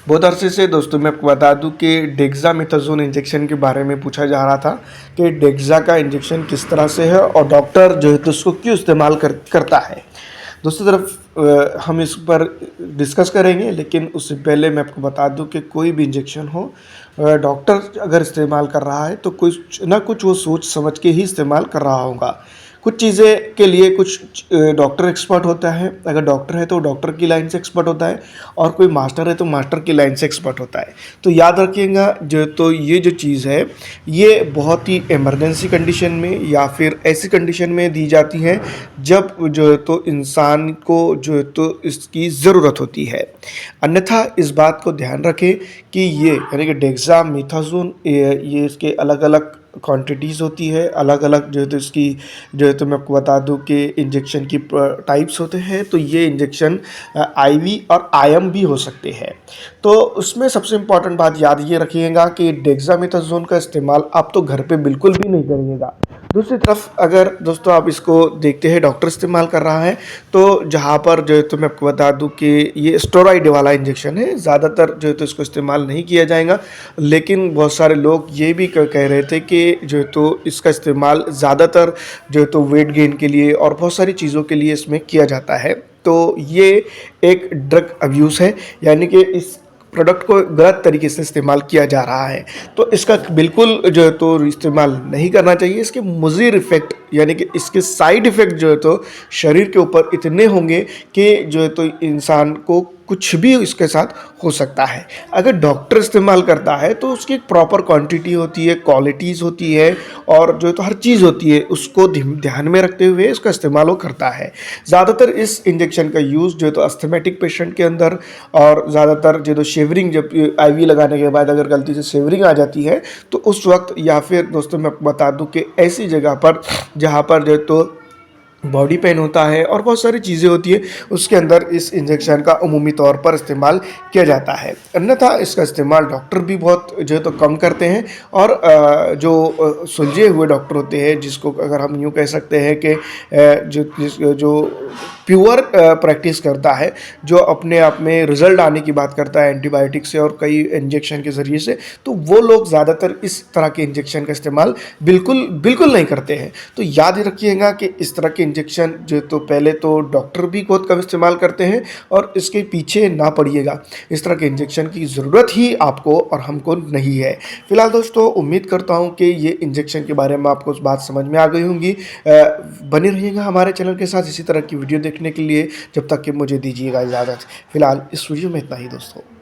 बहुत अरसे से दोस्तों मैं आपको बता दूं कि डेक्सामेथासोन इंजेक्शन के बारे में पूछा जा रहा था कि डेक्सा का इंजेक्शन किस तरह से है और डॉक्टर जो है तो उसको क्यों इस्तेमाल करता है। दोस्तों तरफ हम इस पर डिस्कस करेंगे, लेकिन उससे पहले मैं आपको बता दूं कि कोई भी इंजेक्शन हो, डॉक्टर अगर इस्तेमाल कर रहा है तो कुछ ना कुछ वो सोच समझ के ही इस्तेमाल कर रहा होगा। कुछ चीज़ें के लिए कुछ डॉक्टर एक्सपर्ट होता है, अगर डॉक्टर है तो डॉक्टर की लाइन से एक्सपर्ट होता है, और कोई मास्टर है तो मास्टर की लाइन से एक्सपर्ट होता है। तो याद रखिएगा जो तो ये जो चीज़ है ये बहुत ही इमरजेंसी कंडीशन में या फिर ऐसी कंडीशन में दी जाती है जब जो है तो इंसान को जो है तो इसकी ज़रूरत होती है। अन्यथा इस बात को ध्यान रखें कि ये यानी कि डेक्सामेथासोन ये इसके अलग अलग क्वांटिटीज़ होती है, अलग अलग जो है तो इसकी जो है तो मैं आपको बता दूं कि इंजेक्शन की टाइप्स होते हैं। तो ये इंजेक्शन आईवी और आईएम भी हो सकते हैं। तो उसमें सबसे इम्पॉर्टेंट बात याद ये रखिएगा कि डेक्सामेथासोन का इस्तेमाल आप तो घर पे बिल्कुल भी नहीं करिएगा। दूसरी तरफ अगर दोस्तों आप इसको देखते हैं डॉक्टर इस्तेमाल कर रहा है, तो जहाँ पर जो है तो मैं आपको बता दूं कि ये स्टेरॉइड वाला इंजेक्शन है, ज़्यादातर जो है तो इसको इस्तेमाल नहीं किया जाएगा। लेकिन बहुत सारे लोग ये भी कह रहे थे कि जो है तो इसका इस्तेमाल ज़्यादातर जो है तो वेट गेन के लिए और बहुत सारी चीज़ों के लिए इसमें किया जाता है। तो ये एक ड्रग अब्यूज़ है, यानी कि इस प्रोडक्ट को गलत तरीके से इस्तेमाल किया जा रहा है। तो इसका बिल्कुल जो है तो इस्तेमाल नहीं करना चाहिए। इसके मुज़िर इफ़ेक्ट यानी कि इसके साइड इफ़ेक्ट जो है तो शरीर के ऊपर इतने होंगे कि जो है तो इंसान को कुछ भी इसके साथ हो सकता है। अगर डॉक्टर इस्तेमाल करता है तो उसकी एक प्रॉपर क्वांटिटी होती है, क्वालिटीज़ होती है, और जो है तो हर चीज़ होती है, उसको ध्यान में रखते हुए इसका इस्तेमाल वो करता है। ज़्यादातर इस इंजेक्शन का यूज़ जो है तो अस्थमेटिक पेशेंट के अंदर, और ज़्यादातर जो है तो शेवरिंग, जब आईवी लगाने के बाद अगर गलती से शेवरिंग आ जाती है तो उस वक्त, या फिर दोस्तों मैं बता दूं कि ऐसी जगह पर जहाँ पर जो है तो बॉडी पेन होता है और बहुत सारी चीज़ें होती है, उसके अंदर इस इंजेक्शन का अमूमी तौर पर इस्तेमाल किया जाता है। अन्यथा इसका इस्तेमाल डॉक्टर भी बहुत जो है तो कम करते हैं, और जो सुलझे हुए डॉक्टर होते हैं, जिसको अगर हम यूँ कह सकते हैं कि जो प्योर प्रैक्टिस करता है, जो अपने आप में रिजल्ट आने की बात करता है एंटीबायोटिक से और कई इंजेक्शन के ज़रिए से, तो वो लोग ज़्यादातर इस तरह के इंजेक्शन का इस्तेमाल बिल्कुल बिल्कुल नहीं करते हैं। तो याद रखिएगा कि इस तरह के इंजेक्शन जो तो पहले तो डॉक्टर भी बहुत कम इस्तेमाल करते हैं, और इसके पीछे ना पड़िएगा। इस तरह के इंजेक्शन की ज़रूरत ही आपको और हमको नहीं है। फिलहाल दोस्तों उम्मीद करता हूँ कि ये इंजेक्शन के बारे में आपको बात समझ में आ गई होंगी। बने रहिएगा हमारे चैनल के साथ इसी तरह की वीडियो देखने के लिए, जब तक कि मुझे दीजिएगा इजाज़त। फिलहाल इस वीडियो में इतना ही दोस्तों।